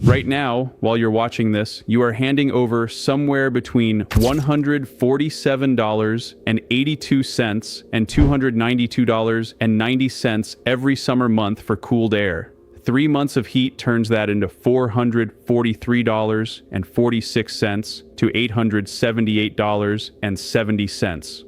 Right now, while you're watching this, you are handing over somewhere between $147.82 and $292.90 every summer month for cooled air. 3 months of heat turns that into $443.46 to $878.70.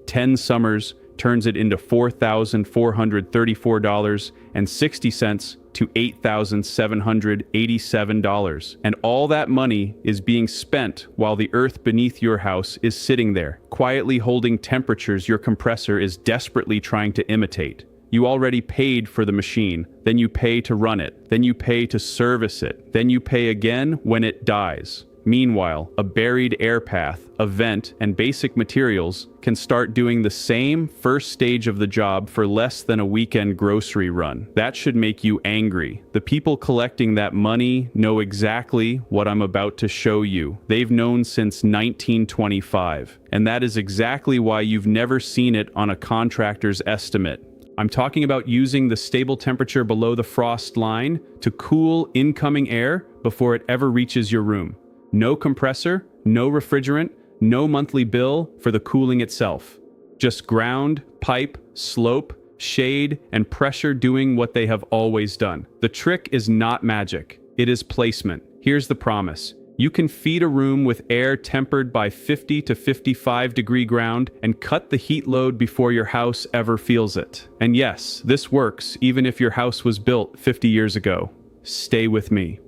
10 summers turns it into $4,434.60 to $8,787. And all that money is being spent while the earth beneath your house is sitting there, quietly holding temperatures your compressor is desperately trying to imitate. You already paid for the machine, then you pay to run it, then you pay to service it, then you pay again when it dies. Meanwhile, a buried air path, a vent, and basic materials can start doing the same first stage of the job for less than a weekend grocery run. That should make you angry. The people collecting that money know exactly what I'm about to show you. They've known since 1925, and that is exactly why you've never seen it on a contractor's estimate. I'm talking about using the stable temperature below the frost line to cool incoming air before it ever reaches your room. No compressor, no refrigerant, no monthly bill for the cooling itself. Just ground, pipe, slope, shade, and pressure doing what they have always done. The trick is not magic, it is placement. Here's the promise. You can feed a room with air tempered by 50 to 55 degree ground and cut the heat load before your house ever feels it. And yes, this works even if your house was built 50 years ago. Stay with me.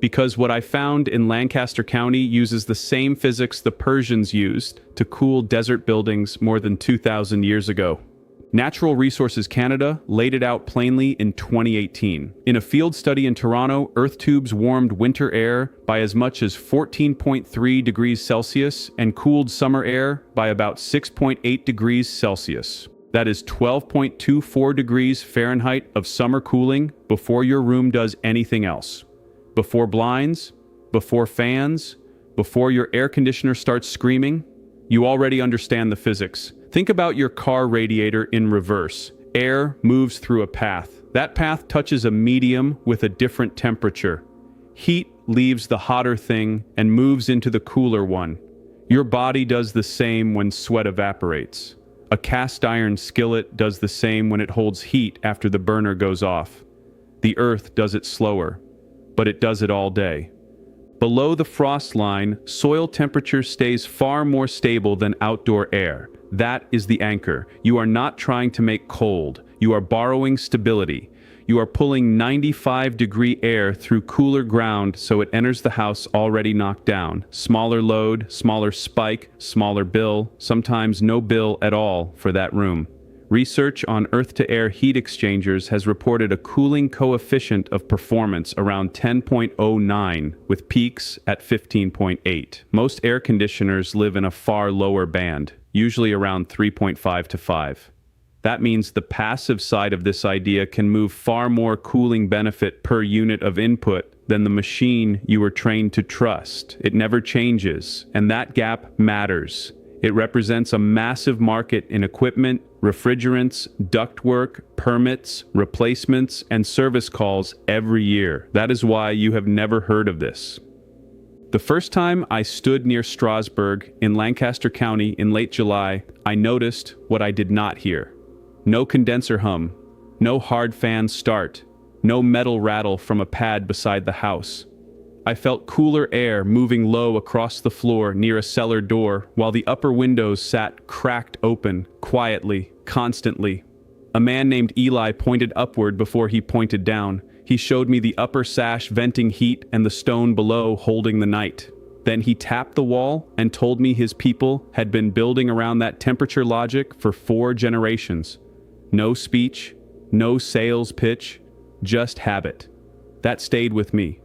Because what I found in Lancaster County uses the same physics the Persians used to cool desert buildings more than 2,000 years ago. Natural Resources Canada laid it out plainly in 2018. In a field study in Toronto, earth tubes warmed winter air by as much as 14.3 degrees Celsius and cooled summer air by about 6.8 degrees Celsius. That is 12.24 degrees Fahrenheit of summer cooling before your room does anything else. Before blinds, before fans, before your air conditioner starts screaming, you already understand the physics. Think about your car radiator in reverse. Air moves through a path. That path touches a medium with a different temperature. Heat leaves the hotter thing and moves into the cooler one. Your body does the same when sweat evaporates. A cast iron skillet does the same when it holds heat after the burner goes off. The earth does it slower, but it does it all day. Below the frost line, soil temperature stays far more stable than outdoor air. That is the anchor. You are not trying to make cold. You are borrowing stability. You are pulling 95-degree air through cooler ground so it enters the house already knocked down. Smaller load, smaller spike, smaller bill, sometimes no bill at all for that room. Research on earth-to-air heat exchangers has reported a cooling coefficient of performance around 10.09, with peaks at 15.8. Most air conditioners live in a far lower band, usually around 3.5 to 5. That means the passive side of this idea can move far more cooling benefit per unit of input than the machine you were trained to trust. It never changes, and that gap matters. It represents a massive market in equipment, refrigerants, ductwork, permits, replacements, and service calls every year. That is why you have never heard of this. The first time I stood near Strasburg in Lancaster County in late July, I noticed what I did not hear. No condenser hum, no hard fan start, no metal rattle from a pad beside the house. I felt cooler air moving low across the floor near a cellar door while the upper windows sat cracked open, quietly, constantly. A man named Eli pointed upward before he pointed down. He showed me the upper sash venting heat and the stone below holding the night. Then he tapped the wall and told me his people had been building around that temperature logic for 4 generations. No speech, no sales pitch, just habit. That stayed with me.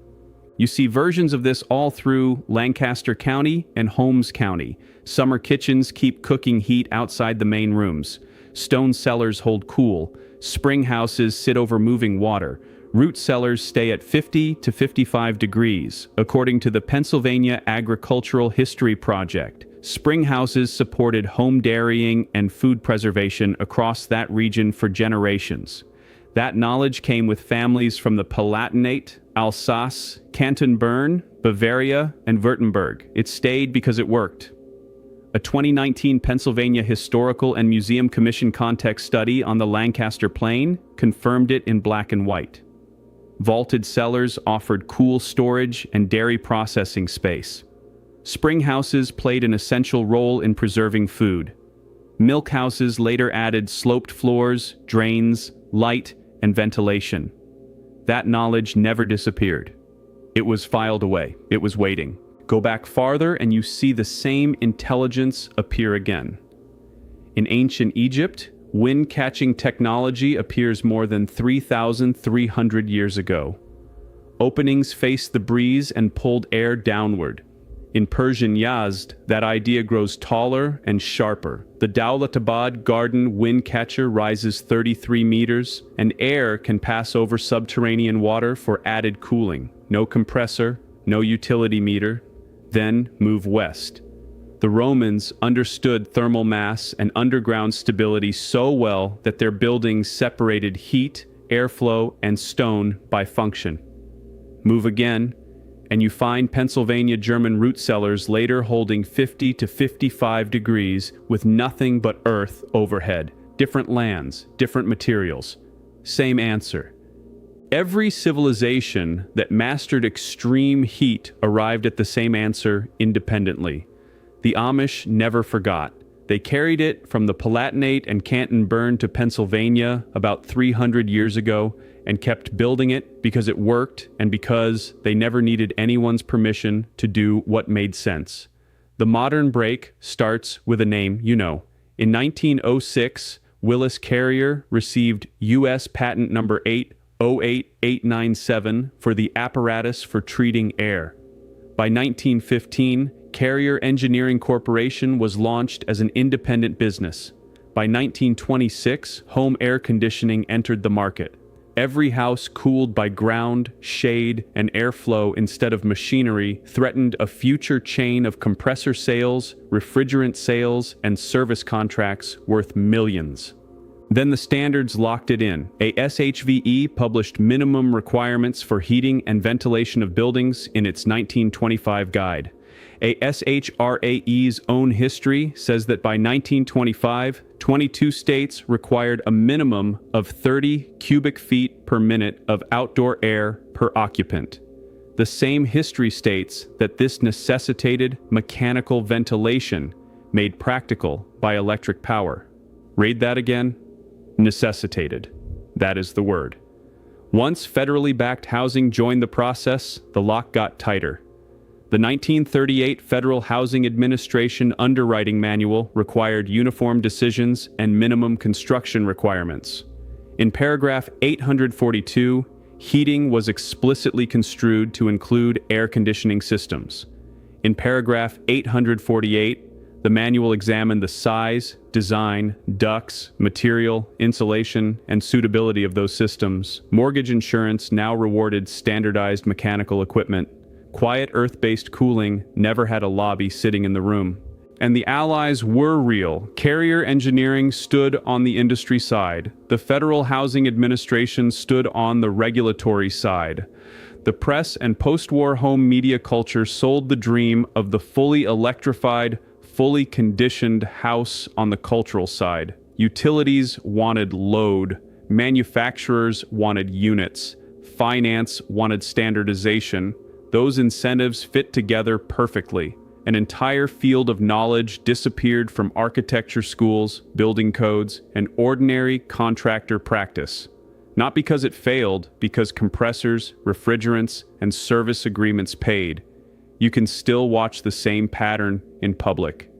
You see versions of this all through Lancaster County and Holmes County. Summer kitchens keep cooking heat outside the main rooms. Stone cellars hold cool. Springhouses sit over moving water. Root cellars stay at 50 to 55 degrees, according to the Pennsylvania Agricultural History Project. Springhouses supported home dairying and food preservation across that region for generations. That knowledge came with families from the Palatinate, Alsace, Canton Bern, Bavaria, and Württemberg. It stayed because it worked. A 2019 Pennsylvania Historical and Museum Commission context study on the Lancaster Plain confirmed it in black and white. Vaulted cellars offered cool storage and dairy processing space. Springhouses played an essential role in preserving food. Milk houses later added sloped floors, drains, light, and ventilation. That knowledge never disappeared. It was filed away. It was waiting. Go back farther and you see the same intelligence appear again. In ancient Egypt, wind-catching technology appears more than 3,300 years ago. Openings faced the breeze and pulled air downward. In Persian Yazd, that idea grows taller and sharper. The Dawlatabad garden wind catcher rises 33 meters, and air can pass over subterranean water for added cooling. No compressor, no utility meter. Then move west. The Romans understood thermal mass and underground stability so well that their buildings separated heat, airflow, and stone by function. Move again, and you find Pennsylvania German root cellars later holding 50 to 55 degrees with nothing but earth overhead. Different lands, different materials. Same answer. Every civilization that mastered extreme heat arrived at the same answer independently. The Amish never forgot. They carried it from the Palatinate and Canton Bern to Pennsylvania about 300 years ago and kept building it because it worked and because they never needed anyone's permission to do what made sense. The modern break starts with a name you know. In 1906, Willis Carrier received U.S. patent number 808897 for the apparatus for treating air. By 1915, Carrier Engineering Corporation was launched as an independent business. By 1926, home air conditioning entered the market. Every house cooled by ground, shade, and airflow instead of machinery threatened a future chain of compressor sales, refrigerant sales, and service contracts worth millions. Then the standards locked it in. A SHVE published minimum requirements for heating and ventilation of buildings in its 1925 guide. A SHRAE's own history says that by 1925, 22 states required a minimum of 30 cubic feet per minute of outdoor air per occupant. The same history states that this necessitated mechanical ventilation made practical by electric power. Read that again. Necessitated. That is the word. Once federally backed housing joined the process, the lock got tighter. The 1938 Federal Housing Administration Underwriting Manual required uniform decisions and minimum construction requirements. In paragraph 842, heating was explicitly construed to include air conditioning systems. In paragraph 848, the manual examined the size, design, ducts, material, insulation, and suitability of those systems. Mortgage insurance now rewarded standardized mechanical equipment. Quiet earth-based cooling never had a lobby sitting in the room. And the allies were real. Carrier Engineering stood on the industry side. The Federal Housing Administration stood on the regulatory side. The press and post-war home media culture sold the dream of the fully electrified, fully conditioned house on the cultural side. Utilities wanted load. Manufacturers wanted units. Finance wanted standardization. Those incentives fit together perfectly. An entire field of knowledge disappeared from architecture schools, building codes, and ordinary contractor practice. Not because it failed, because compressors, refrigerants, and service agreements paid. You can still watch the same pattern in public.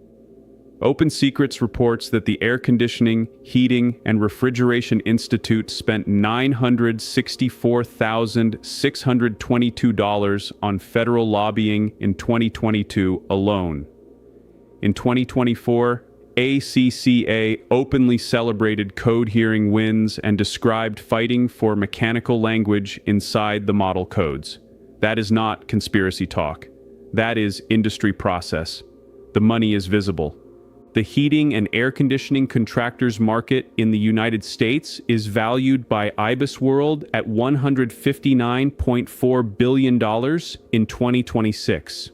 Open Secrets reports that the Air Conditioning, Heating, and Refrigeration Institute spent $964,622 on federal lobbying in 2022 alone. In 2024, ACCA openly celebrated code-hearing wins and described fighting for mechanical language inside the model codes. That is not conspiracy talk. That is industry process. The money is visible. The heating and air conditioning contractors market in the United States is valued by IBIS World at $159.4 billion in 2026.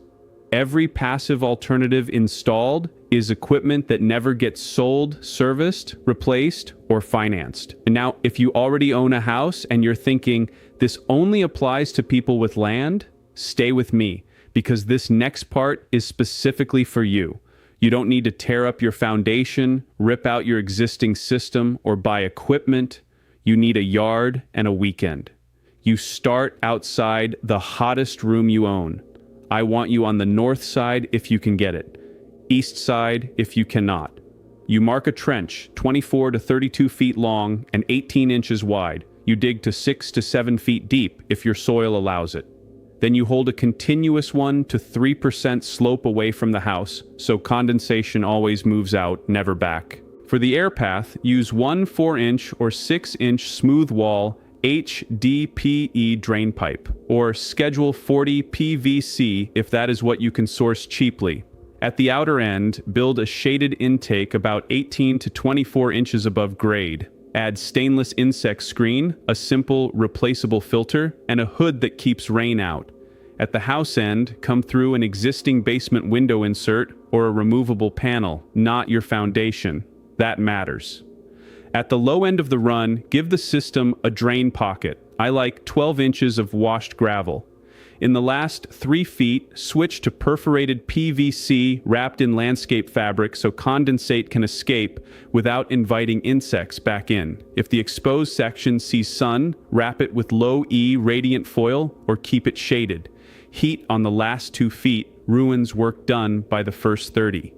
Every passive alternative installed is equipment that never gets sold, serviced, replaced, or financed. And now, if you already own a house and you're thinking, this only applies to people with land, stay with me, because this next part is specifically for you. You don't need to tear up your foundation, rip out your existing system, or buy equipment. You need a yard and a weekend. You start outside the hottest room you own. I want you on the north side if you can get it. East side if you cannot. You mark a trench 24 to 32 feet long and 18 inches wide. You dig to 6 to 7 feet deep if your soil allows it. Then you hold a continuous 1 to 3% slope away from the house, so condensation always moves out, never back. For the air path, use 1 4-inch or 6-inch smooth wall HDPE drain pipe, or Schedule 40 PVC if that is what you can source cheaply. At the outer end, build a shaded intake about 18 to 24 inches above grade. Add stainless insect screen, a simple replaceable filter, and a hood that keeps rain out. At the house end, come through an existing basement window insert or a removable panel, not your foundation. That matters. At the low end of the run, give the system a drain pocket. I like 12 inches of washed gravel. In the last 3 feet, switch to perforated PVC wrapped in landscape fabric so condensate can escape without inviting insects back in. If the exposed section sees sun, wrap it with low E radiant foil or keep it shaded. Heat on the last 2 feet ruins work done by the first 30.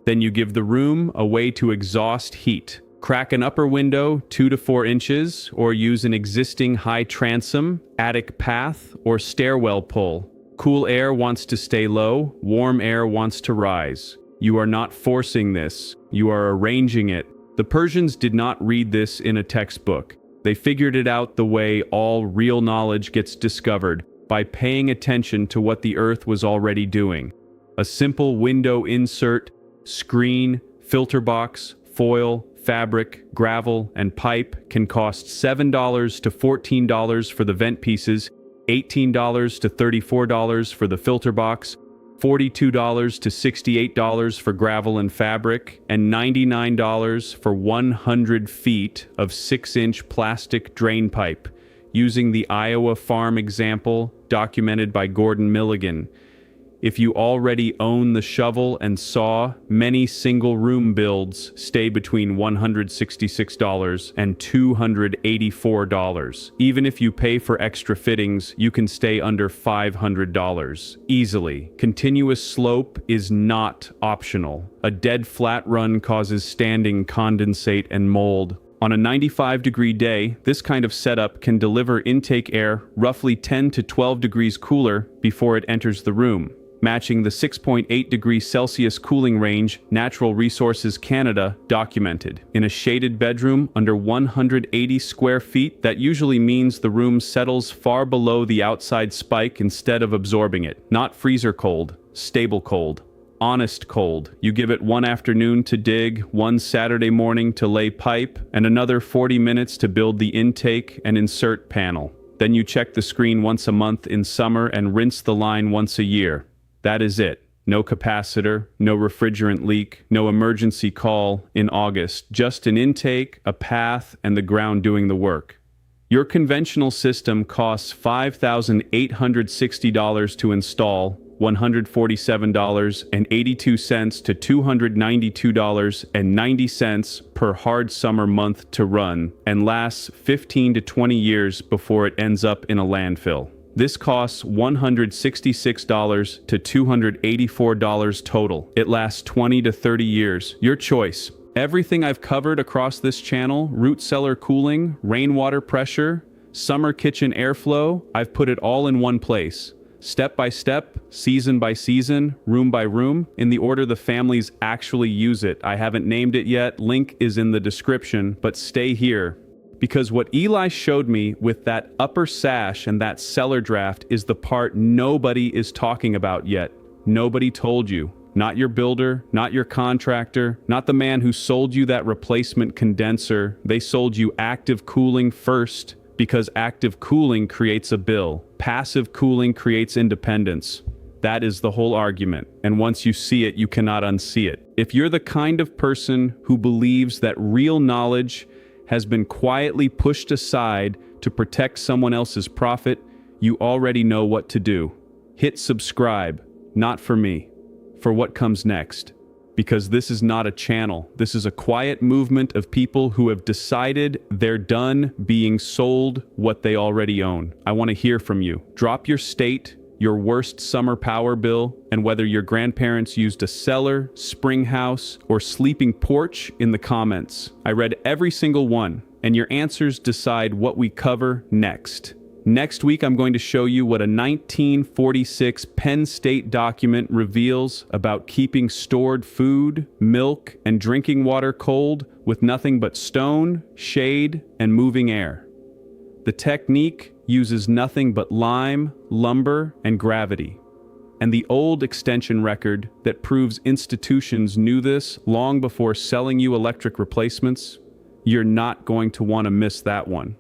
Then you give the room a way to exhaust heat. Crack an upper window 2 to 4 inches, or use an existing high transom, attic path, or stairwell pull. Cool air wants to stay low, warm air wants to rise. You are not forcing this, you are arranging it. The Persians did not read this in a textbook. They figured it out the way all real knowledge gets discovered, by paying attention to what the earth was already doing. A simple window insert, screen, filter box, foil, fabric, gravel, and pipe can cost $7 to $14 for the vent pieces, $18 to $34 for the filter box, $42 to $68 for gravel and fabric, and $99 for 100 feet of 6-inch plastic drain pipe, using the Iowa farm example documented by Gordon Milligan. If you already own the shovel and saw, many single-room builds stay between $166 and $284. Even if you pay for extra fittings, you can stay under $500 easily. Continuous slope is not optional. A dead flat run causes standing condensate and mold. On a 95-degree day, this kind of setup can deliver intake air roughly 10 to 12 degrees cooler before it enters the room, matching the 6.8 degrees Celsius cooling range Natural Resources Canada documented. In a shaded bedroom under 180 square feet, that usually means the room settles far below the outside spike instead of absorbing it. Not freezer cold, stable cold. Honest cold. You give it 1 afternoon to dig, 1 Saturday morning to lay pipe, and another 40 minutes to build the intake and insert panel. Then you check the screen once a month in summer and rinse the line once a year. That is it. No capacitor, no refrigerant leak, no emergency call in August. Just an intake, a path, and the ground doing the work. Your conventional system costs $5,860 to install, $147.82 to $292.90 per hard summer month to run, and lasts 15 to 20 years before it ends up in a landfill. This costs $166 to $284 total. It lasts 20 to 30 years. Your choice. Everything I've covered across this channel, root cellar cooling, rainwater pressure, summer kitchen airflow, I've put it all in one place. Step by step, season by season, room by room, in the order the families actually use it. I haven't named it yet, link is in the description, but stay here. Because what Eli showed me with that upper sash and that cellar draft is the part nobody is talking about yet. Nobody told you. Not your builder, not your contractor, not the man who sold you that replacement condenser. They sold you active cooling first because active cooling creates a bill. Passive cooling creates independence. That is the whole argument, and once you see it, you cannot unsee it. If you're the kind of person who believes that real knowledge has been quietly pushed aside to protect someone else's profit, you already know what to do. Hit subscribe, not for me, for what comes next. Because this is not a channel, this is a quiet movement of people who have decided they're done being sold what they already own. I want to hear from you. Drop your state, your worst summer power bill, and whether your grandparents used a cellar, spring house, or sleeping porch in the comments. I read every single one, and your answers decide what we cover next. Next week, I'm going to show you what a 1946 Penn State document reveals about keeping stored food, milk, and drinking water cold with nothing but stone, shade, and moving air. The technique uses nothing but lime, lumber, and gravity. And the old extension record that proves institutions knew this long before selling you electric replacements, you're not going to want to miss that one.